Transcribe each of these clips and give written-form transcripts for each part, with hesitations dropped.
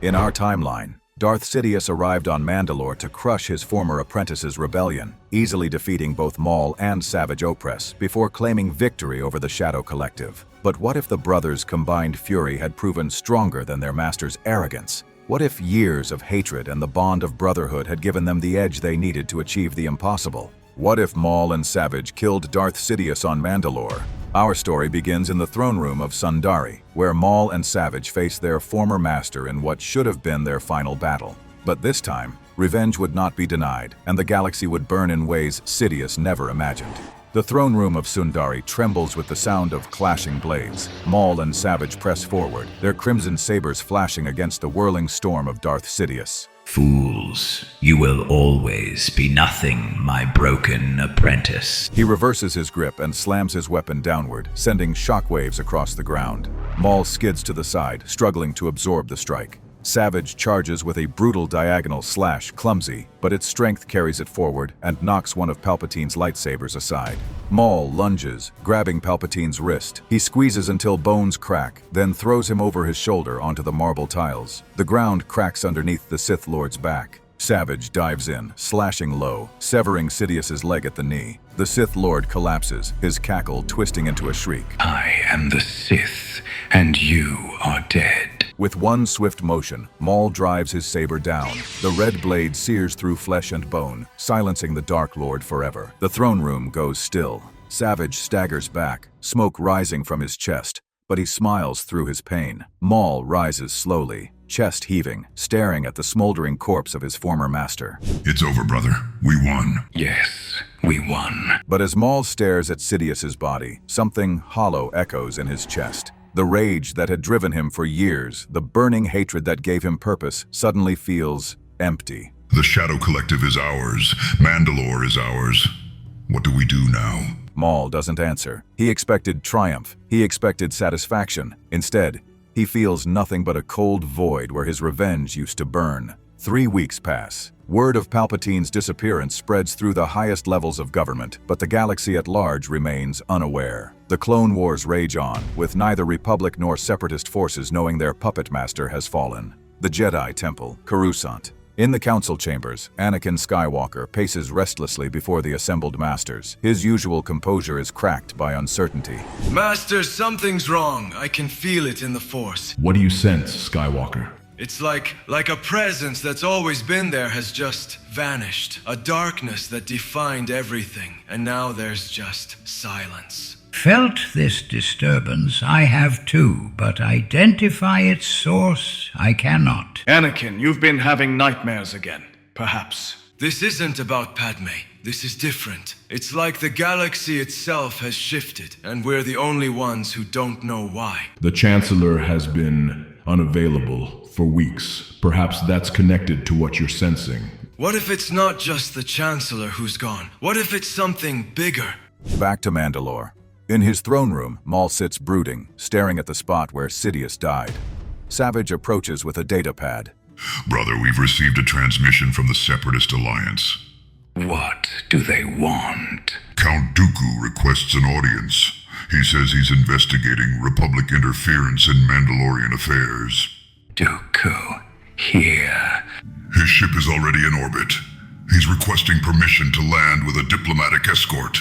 In our timeline, Darth Sidious arrived on Mandalore to crush his former apprentice's rebellion, easily defeating both Maul and Savage Opress before claiming victory over the Shadow Collective. But what if the brothers' combined fury had proven stronger than their master's arrogance? What if years of hatred and the bond of brotherhood had given them the edge they needed to achieve the impossible? What if Maul and Savage killed Darth Sidious on Mandalore? Our story begins in the throne room of Sundari, where Maul and Savage face their former master in what should have been their final battle. But this time, revenge would not be denied, and the galaxy would burn in ways Sidious never imagined. The throne room of Sundari trembles with the sound of clashing blades. Maul and Savage press forward, their crimson sabers flashing against the whirling storm of Darth Sidious. Fools, you will always be nothing, my broken apprentice. He reverses his grip and slams his weapon downward, sending shockwaves across the ground. Maul skids to the side, struggling to absorb the strike. Savage charges with a brutal diagonal slash, clumsy, but its strength carries it forward and knocks one of Palpatine's lightsabers aside. Maul lunges, grabbing Palpatine's wrist. He squeezes until bones crack, then throws him over his shoulder onto the marble tiles. The ground cracks underneath the Sith Lord's back. Savage dives in, slashing low, severing Sidious's leg at the knee. The Sith Lord collapses, his cackle twisting into a shriek. I am the Sith, and you are dead. With one swift motion, Maul drives his saber down. The red blade sears through flesh and bone, silencing the Dark Lord forever. The throne room goes still. Savage staggers back, smoke rising from his chest, but he smiles through his pain. Maul rises slowly, chest heaving, staring at the smoldering corpse of his former master. It's over, brother. We won. Yes, we won. But as Maul stares at Sidious's body, something hollow echoes in his chest. The rage that had driven him for years, the burning hatred that gave him purpose, suddenly feels empty. The Shadow Collective is ours. Mandalore is ours. What do we do now? Maul doesn't answer. He expected triumph. He expected satisfaction. Instead, he feels nothing but a cold void where his revenge used to burn. 3 weeks pass. Word of Palpatine's disappearance spreads through the highest levels of government, but the galaxy at large remains unaware. The Clone Wars rage on, with neither Republic nor Separatist forces knowing their puppet master has fallen. The Jedi Temple, Coruscant. In the council chambers, Anakin Skywalker paces restlessly before the assembled masters. His usual composure is cracked by uncertainty. Master, something's wrong. I can feel it in the Force. What do you sense, Skywalker? It's like a presence that's always been there has just vanished. A darkness that defined everything, and now there's just silence. Felt this disturbance I have too, but identify its source I cannot. Anakin, you've been having nightmares again, perhaps. This isn't about Padme. This is different. It's like the galaxy itself has shifted, and we're the only ones who don't know why. The Chancellor has been unavailable for weeks. Perhaps that's connected to what you're sensing. What if it's not just the Chancellor who's gone? What if it's something bigger? Back to Mandalore. In his throne room, Maul sits brooding, staring at the spot where Sidious died. Savage approaches with a data pad. Brother, we've received a transmission from the Separatist Alliance. What do they want? Count Dooku requests an audience. He says he's investigating Republic interference in Mandalorian affairs. Dooku, here. His ship is already in orbit. He's requesting permission to land with a diplomatic escort.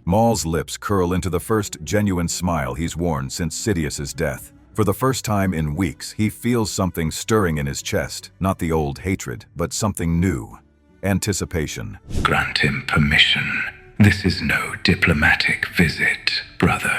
Maul's lips curl into the first genuine smile he's worn since Sidious's death. For the first time in weeks, he feels something stirring in his chest. Not the old hatred, but something new. Anticipation. Grant him permission. This is no diplomatic visit, brother.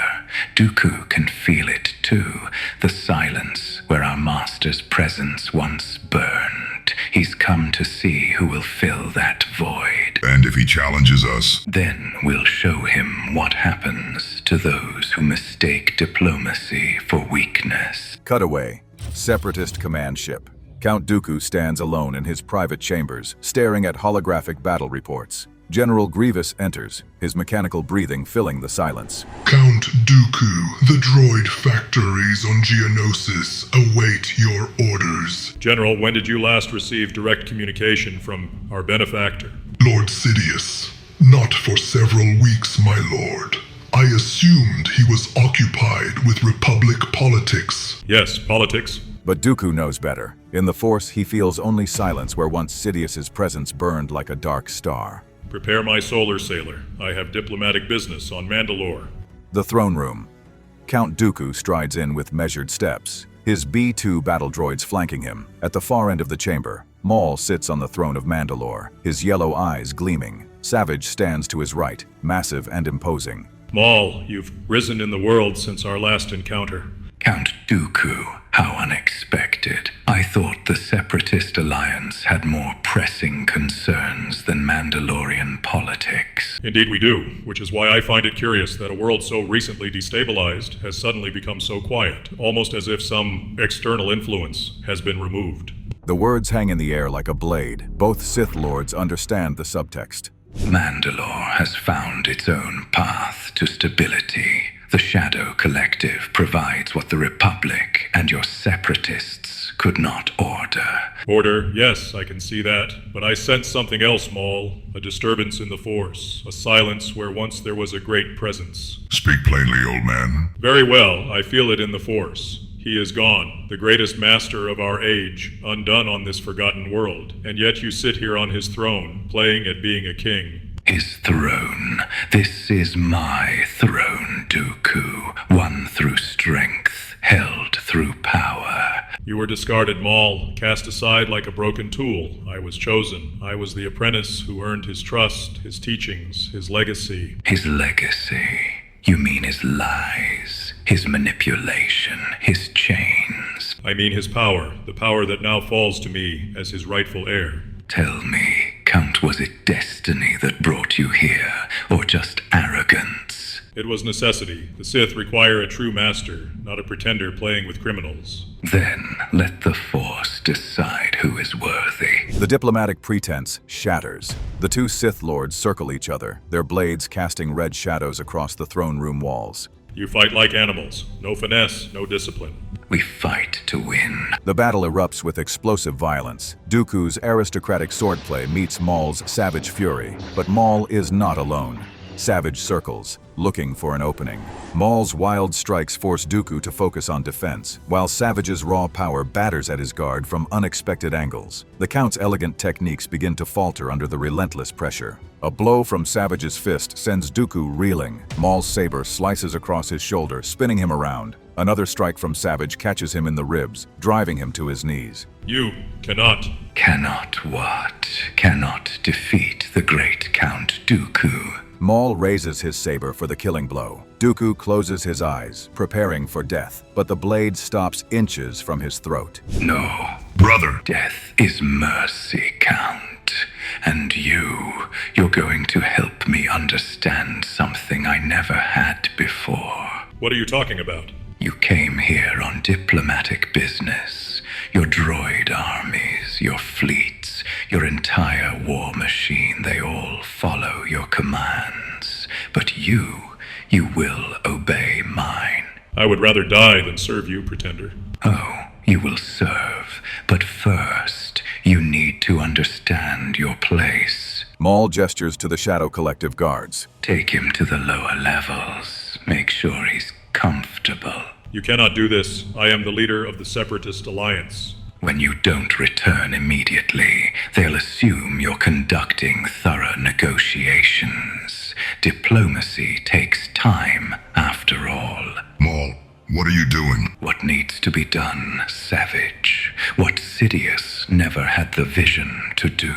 Dooku can feel it too. The silence where our master's presence once burned. He's come to see who will fill that void. And if he challenges us, then we'll show him what happens to those who mistake diplomacy for weakness. Cutaway. Separatist command ship. Count Dooku stands alone in his private chambers, staring at holographic battle reports. General Grievous enters, his mechanical breathing filling the silence. Count Dooku, the droid factories on Geonosis await your orders. General, when did you last receive direct communication from our benefactor? Lord Sidious, not for several weeks, my lord. I assumed he was occupied with Republic politics. Yes, politics. But Dooku knows better. In the Force, he feels only silence where once Sidious's presence burned like a dark star. Prepare my solar sailor. I have diplomatic business on Mandalore. The throne room. Count Dooku strides in with measured steps, his B-2 battle droids flanking him. At the far end of the chamber, Maul sits on the throne of Mandalore, his yellow eyes gleaming. Savage stands to his right, massive and imposing. Maul, you've risen in the world since our last encounter. Count Dooku, how unexpected. I thought the Separatist Alliance had more pressing concerns than Mandalorian politics. Indeed we do, which is why I find it curious that a world so recently destabilized has suddenly become so quiet, almost as if some external influence has been removed. The words hang in the air like a blade. Both Sith Lords understand the subtext. Mandalore has found its own path to stability. The Shadow Collective provides what the Republic and your separatists could not order. Order, yes, I can see that. But I sense something else, Maul. A disturbance in the Force. A silence where once there was a great presence. Speak plainly, old man. Very well, I feel it in the Force. He is gone, the greatest master of our age, undone on this forgotten world. And yet you sit here on his throne, playing at being a king. His throne. This is my throne, Dooku. Won through strength, held through power. You were discarded, Maul, cast aside like a broken tool. I was chosen. I was the apprentice who earned his trust, his teachings, his legacy. His legacy? You mean his lies, his manipulation, his chains? I mean his power, the power that now falls to me as his rightful heir. Tell me, Count, was it destiny that brought you here, or just arrogance? It was necessity. The Sith require a true master, not a pretender playing with criminals. Then let the Force decide who is worthy. The diplomatic pretense shatters. The two Sith Lords circle each other, their blades casting red shadows across the throne room walls. You fight like animals. No finesse, no discipline. We fight to win. The battle erupts with explosive violence. Dooku's aristocratic swordplay meets Maul's savage fury, but Maul is not alone. Savage circles, looking for an opening. Maul's wild strikes force Dooku to focus on defense, while Savage's raw power batters at his guard from unexpected angles. The Count's elegant techniques begin to falter under the relentless pressure. A blow from Savage's fist sends Dooku reeling. Maul's saber slices across his shoulder, spinning him around. Another strike from Savage catches him in the ribs, driving him to his knees. You cannot. Cannot what? Cannot defeat the great Count Dooku. Maul raises his saber for the killing blow. Dooku closes his eyes, preparing for death, but the blade stops inches from his throat. No. Brother. Death is mercy, Count. And you're going to help me understand something I never had before. What are you talking about? You came here on diplomatic business. Your droid armies, your fleets, your entire war machine, they all follow your commands. But you will obey mine. I would rather die than serve you, pretender. Oh, you will serve. But first, you need to understand your place. Maul gestures to the Shadow Collective guards. Take him to the lower levels. Make sure he's comfortable. You cannot do this. I am the leader of the Separatist Alliance. When you don't return immediately, they'll assume you're conducting thorough negotiations. Diplomacy takes time, after all. Maul, what are you doing? What needs to be done, Savage. What Sidious never had the vision to do.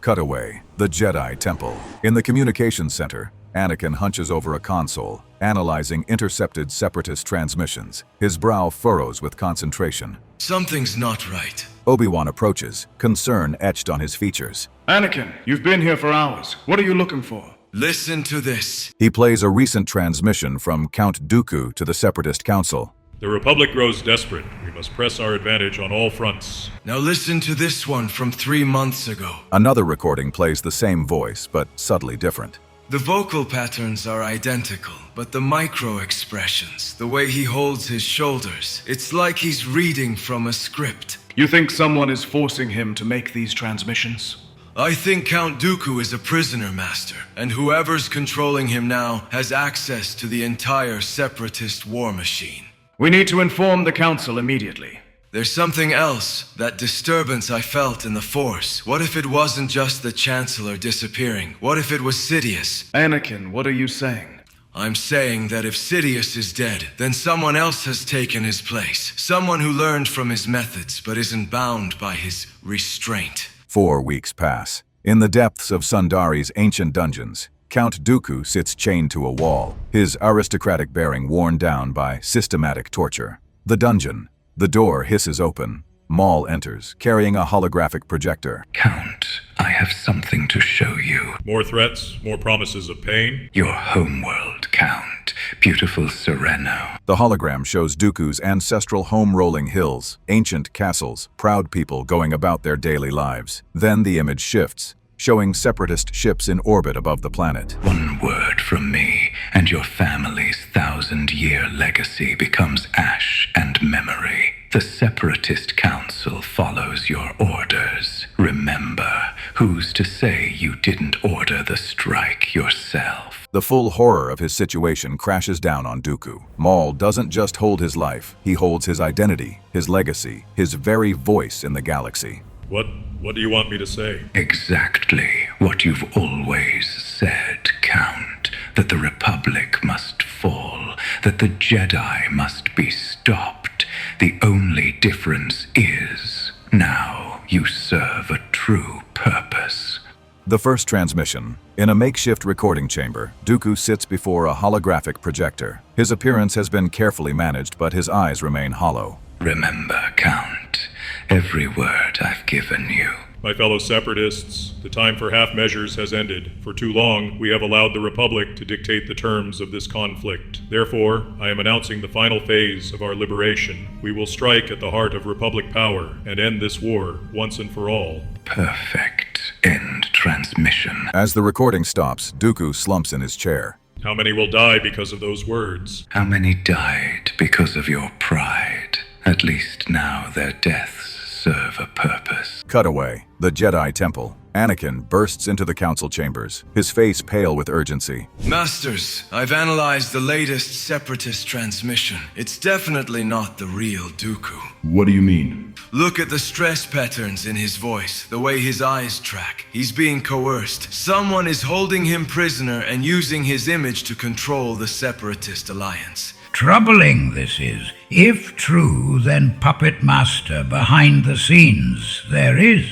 Cutaway, the Jedi Temple. In the communications center, Anakin hunches over a console, analyzing intercepted Separatist transmissions. His brow furrows with concentration. Something's not right. Obi-Wan approaches, concern etched on his features. Anakin, you've been here for hours. What are you looking for? Listen to this. He plays a recent transmission from Count Dooku to the Separatist Council. The Republic grows desperate. We must press our advantage on all fronts. Now listen to this one from 3 months ago. Another recording plays the same voice, but subtly different. The vocal patterns are identical, but the micro-expressions, the way he holds his shoulders, it's like he's reading from a script. You think someone is forcing him to make these transmissions? I think Count Dooku is a prisoner master, and whoever's controlling him now has access to the entire Separatist war machine. We need to inform the Council immediately. There's something else, that disturbance I felt in the Force. What if it wasn't just the Chancellor disappearing? What if it was Sidious? Anakin, what are you saying? I'm saying that if Sidious is dead, then someone else has taken his place. Someone who learned from his methods, but isn't bound by his restraint. 4 weeks pass. In the depths of Sundari's ancient dungeons, Count Dooku sits chained to a wall, his aristocratic bearing worn down by systematic torture. The dungeon. The door hisses open. Maul enters, carrying a holographic projector. Count, I have something to show you. More threats, more promises of pain. Your homeworld, Count. Beautiful Sereno. The hologram shows Dooku's ancestral home rolling hills, ancient castles, proud people going about their daily lives. Then the image shifts, showing separatist ships in orbit above the planet. One word from me, and your family's 1,000-year legacy becomes ash and memory. The Separatist Council follows your orders. Remember, who's to say you didn't order the strike yourself? The full horror of his situation crashes down on Dooku. Maul doesn't just hold his life, he holds his identity, his legacy, his very voice in the galaxy. What do you want me to say? Exactly what you've always said, Count. That the Republic must fall, that the Jedi must be stopped. The only difference is, now you serve a true purpose. The first transmission. In a makeshift recording chamber, Dooku sits before a holographic projector. His appearance has been carefully managed, but his eyes remain hollow. Remember, Count, every word I've given you. My fellow separatists, the time for half measures has ended. For too long, we have allowed the Republic to dictate the terms of this conflict. Therefore, I am announcing the final phase of our liberation. We will strike at the heart of Republic power and end this war once and for all. Perfect. End transmission. As the recording stops, Dooku slumps in his chair. How many will die because of those words? How many died because of your pride? At least now their deaths serve a purpose. Cutaway. The Jedi Temple. Anakin bursts into the council chambers, his face pale with urgency. Masters, I've analyzed the latest Separatist transmission. It's definitely not the real Dooku. What do you mean? Look at the stress patterns in his voice, the way his eyes track. He's being coerced. Someone is holding him prisoner and using his image to control the Separatist alliance. Troubling this is. If true, then puppet master behind the scenes there is.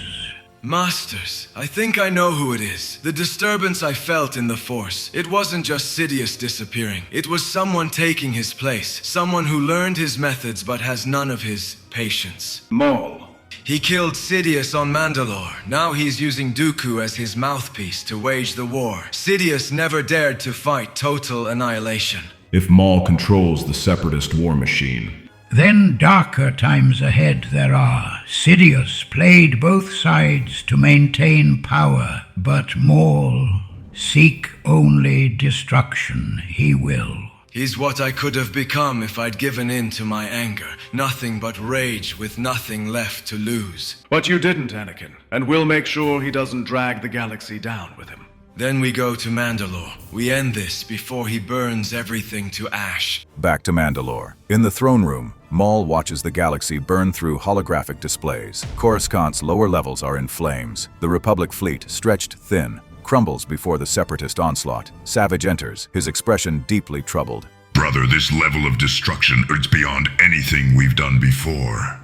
Masters, I think I know who it is. The disturbance I felt in the Force. It wasn't just Sidious disappearing. It was someone taking his place. Someone who learned his methods but has none of his patience. Maul. He killed Sidious on Mandalore. Now he's using Dooku as his mouthpiece to wage the war. Sidious never dared to fight total annihilation. If Maul controls the Separatist war machine, Then darker times ahead there are. Sidious played both sides to maintain power, but Maul, seek only destruction he will. He's what I could have become if I'd given in to my anger. Nothing but rage with nothing left to lose. But you didn't, Anakin, and we'll make sure he doesn't drag the galaxy down with him. Then we go to Mandalore. We end this before he burns everything to ash. Back to Mandalore. In the throne room, Maul watches the galaxy burn through holographic displays. Coruscant's lower levels are in flames. The Republic fleet, stretched thin, crumbles before the Separatist onslaught. Savage enters, his expression deeply troubled. Brother, this level of destruction is beyond anything we've done before.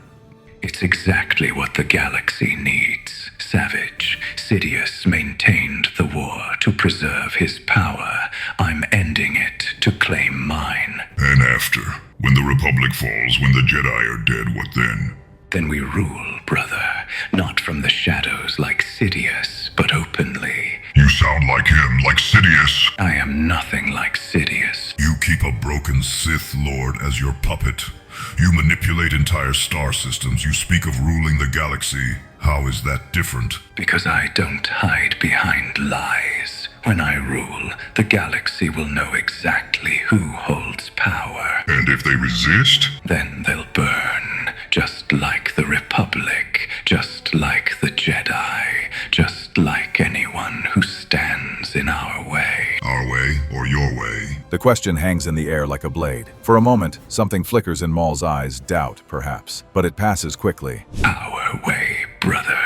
It's exactly what the galaxy needs. Savage, Sidious maintained the war to preserve his power. I'm ending it to claim mine. And after, when the Republic falls, when the Jedi are dead, what then? Then we rule, brother, not from the shadows like Sidious, but openly. You sound like him, like Sidious. I am nothing like Sidious. You keep a broken Sith Lord as your puppet. You manipulate entire star systems. You speak of ruling the galaxy. How is that different? Because I don't hide behind lies. When I rule, the galaxy will know exactly who holds power. And if they resist? Then they'll burn, just like the Republic, just like the Jedi, just like anyone who stands in our way. Our way or your way? The The question hangs in the air like a blade. For a moment, something flickers in Maul's eyes, doubt, perhaps, but it passes quickly. Our way, brother.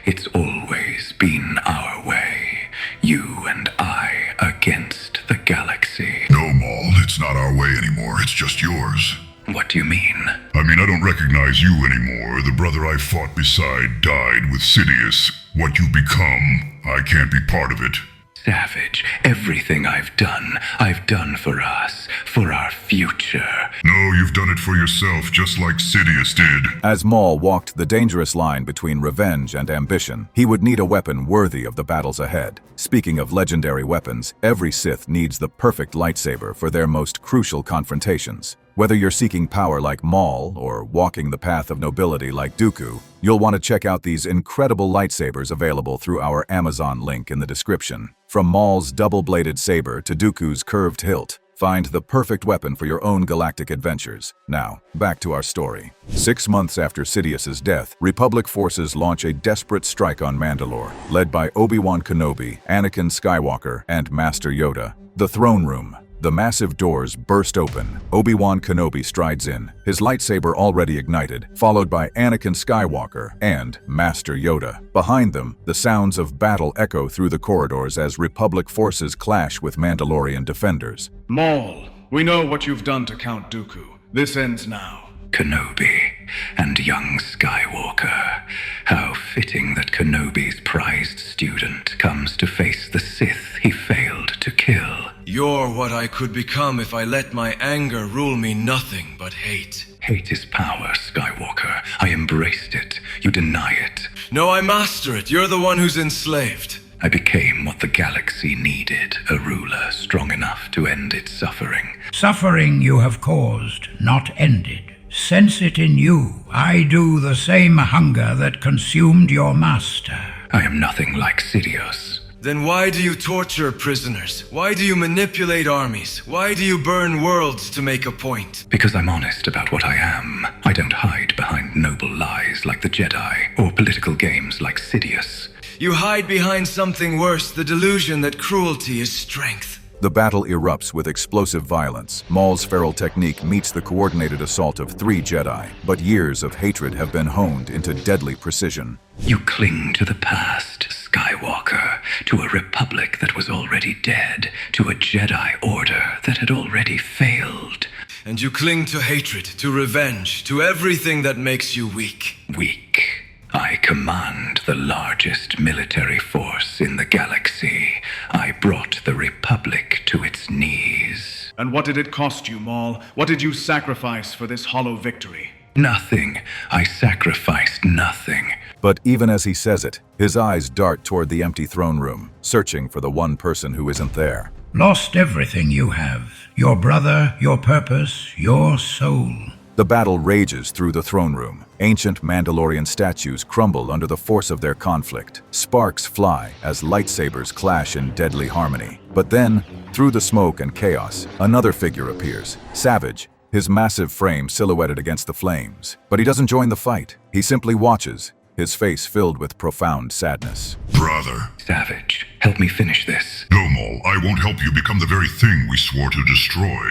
It's always been our way. You and I against the galaxy. No, Maul, it's not our way anymore. It's just yours. What do you mean? I don't recognize you anymore. The brother I fought beside died with Sidious. What you become, I can't be part of it. Savage, everything I've done for us, for our future. No, you've done it for yourself, just like Sidious did. As Maul walked the dangerous line between revenge and ambition, he would need a weapon worthy of the battles ahead. Speaking of legendary weapons, every Sith needs the perfect lightsaber for their most crucial confrontations. Whether you're seeking power like Maul or walking the path of nobility like Dooku, you'll want to check out these incredible lightsabers available through our Amazon link in the description. From Maul's double-bladed saber to Dooku's curved hilt, find the perfect weapon for your own galactic adventures. Now, back to our story. 6 months after Sidious's death, Republic forces launch a desperate strike on Mandalore, led by Obi-Wan Kenobi, Anakin Skywalker, and Master Yoda. The throne room. The massive doors burst open. Obi-Wan Kenobi strides in, his lightsaber already ignited, followed by Anakin Skywalker and Master Yoda. Behind them, the sounds of battle echo through the corridors as Republic forces clash with Mandalorian defenders. Maul, we know what you've done to Count Dooku. This ends now. Kenobi and young Skywalker. How fitting that Kenobi's prized student comes to face the Sith he failed to kill. You're what I could become if I let my anger rule me nothing but hate. Hate is power, Skywalker. I embraced it. You deny it. No, I master it. You're the one who's enslaved. I became what the galaxy needed, a ruler strong enough to end its suffering. Suffering you have caused, not ended. Sense it in you. I do the same hunger that consumed your master. I am nothing like Sidious. Then why do you torture prisoners? Why do you manipulate armies? Why do you burn worlds to make a point? Because I'm honest about what I am. I don't hide behind noble lies like the Jedi, or political games like Sidious. You hide behind something worse, the delusion that cruelty is strength. The battle erupts with explosive violence. Maul's feral technique meets the coordinated assault of 3 Jedi, but years of hatred have been honed into deadly precision. You cling to the past, Skywalker, to a republic that was already dead, to a Jedi order that had already failed. And you cling to hatred, to revenge, to everything that makes you weak. Weak. I command the largest military force in the galaxy. I brought the Republic to its knees. And what did it cost you, Maul? What did you sacrifice for this hollow victory? Nothing. I sacrificed nothing. But even as he says it, his eyes dart toward the empty throne room, searching for the one person who isn't there. Lost everything you have. Your brother, your purpose, your soul. The battle rages through the throne room. Ancient Mandalorian statues crumble under the force of their conflict. Sparks fly as lightsabers clash in deadly harmony. But then, through the smoke and chaos, another figure appears. Savage, his massive frame silhouetted against the flames. But he doesn't join the fight. He simply watches, his face filled with profound sadness. Brother. Savage, help me finish this. No, Maul, I won't help you become the very thing we swore to destroy.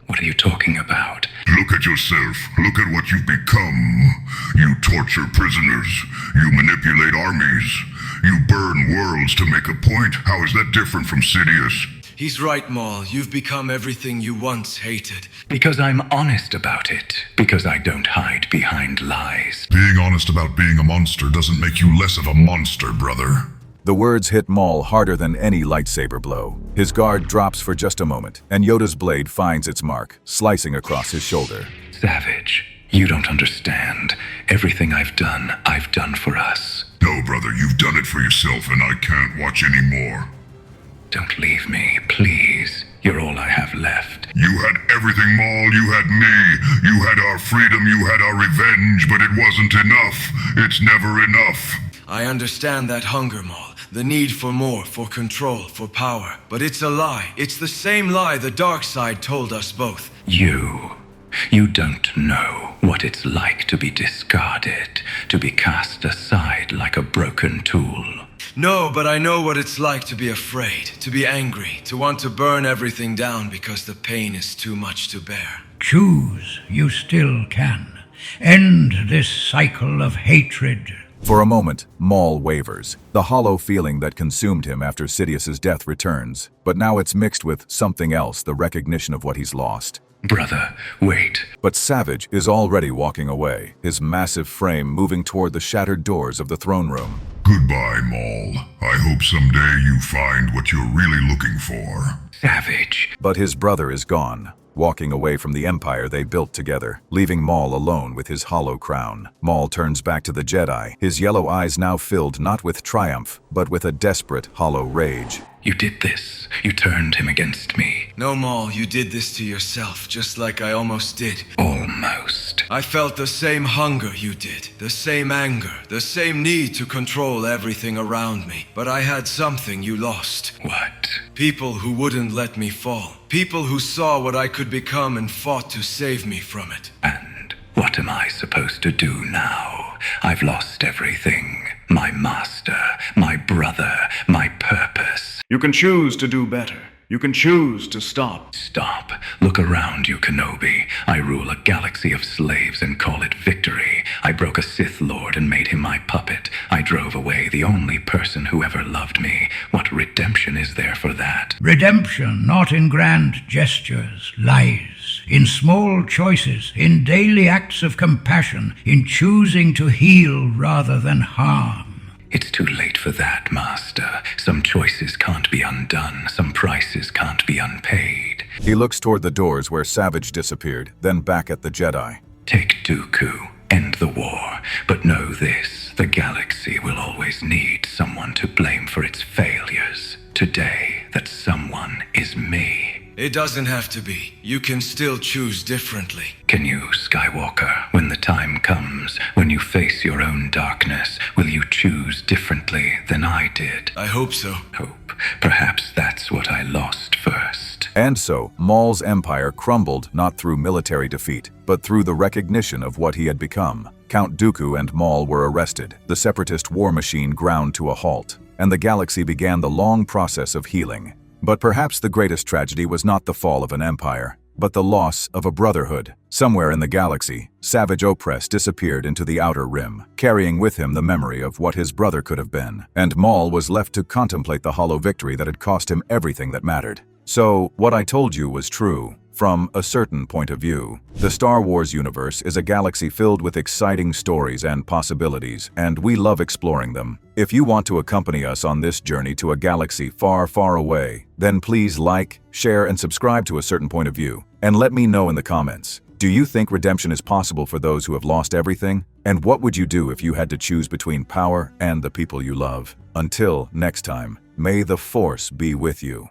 What are you talking about? Look at yourself. Look at what you've become. You torture prisoners. You manipulate armies. You burn worlds to make a point. How is that different from Sidious? He's right, Maul. You've become everything you once hated. Because I'm honest about it. Because I don't hide behind lies. Being honest about being a monster doesn't make you less of a monster, brother. The words hit Maul harder than any lightsaber blow. His guard drops for just a moment, and Yoda's blade finds its mark, slicing across his shoulder. Savage, you don't understand. Everything I've done for us. No, brother, you've done it for yourself, and I can't watch anymore. Don't leave me, please. You're all I have left. You had everything, Maul. You had me. You had our freedom. You had our revenge, but it wasn't enough. It's never enough. I understand that hunger, Maul. The need for more, for control, for power. But it's a lie. It's the same lie the dark side told us both. You don't know what it's like to be discarded, to be cast aside like a broken tool. No, but I know what it's like to be afraid, to be angry, to want to burn everything down because the pain is too much to bear. Choose, you still can. End this cycle of hatred. For a moment, Maul wavers. The hollow feeling that consumed him after Sidious's death returns, but now it's mixed with something else, the recognition of what he's lost. Brother, wait. But Savage is already walking away, his massive frame moving toward the shattered doors of the throne room. Goodbye, Maul. I hope someday you find what you're really looking for. Savage. But his brother is gone, walking away from the empire they built together, leaving Maul alone with his hollow crown. Maul turns back to the Jedi, his yellow eyes now filled not with triumph, but with a desperate, hollow rage. You did this. You turned him against me. No, Maul, you did this to yourself, just like I almost did. Almost. I felt the same hunger you did, the same anger, the same need to control everything around me. But I had something you lost. What? People who wouldn't let me fall. People who saw what I could become and fought to save me from it. And what am I supposed to do now? I've lost everything. My master, my brother, my purpose. You can choose to do better. You can choose to stop. Stop. Look around you, Kenobi. I rule a galaxy of slaves and call it victory. I broke a Sith Lord and made him my puppet. I drove away the only person who ever loved me. What redemption is there for that? Redemption not in grand gestures lies in small choices, in daily acts of compassion, in choosing to heal rather than harm. It's too late for that, Master. Some choices can't be undone. Some prices can't be unpaid. He looks toward the doors where Savage disappeared, then back at the Jedi. Take Dooku. End the war. But know this, the galaxy will always need someone to blame for its failures. Today, that someone is me. It doesn't have to be. You can still choose differently. Can you, Skywalker, when the time comes, when you face your own darkness, will you choose differently than I did? I hope so. Hope. Perhaps that's what I lost first. And so, Maul's empire crumbled not through military defeat, but through the recognition of what he had become. Count Dooku and Maul were arrested, the separatist war machine ground to a halt, and the galaxy began the long process of healing. But perhaps the greatest tragedy was not the fall of an empire, but the loss of a brotherhood. Somewhere in the galaxy, Savage Opress disappeared into the outer rim, carrying with him the memory of what his brother could have been, and Maul was left to contemplate the hollow victory that had cost him everything that mattered. So, what I told you was true. From a certain point of view, the Star Wars universe is a galaxy filled with exciting stories and possibilities, and we love exploring them. If you want to accompany us on this journey to a galaxy far, far away, then please like, share, and subscribe to A Certain Point of View, and let me know in the comments. Do you think redemption is possible for those who have lost everything? And what would you do if you had to choose between power and the people you love? Until next time, may the Force be with you.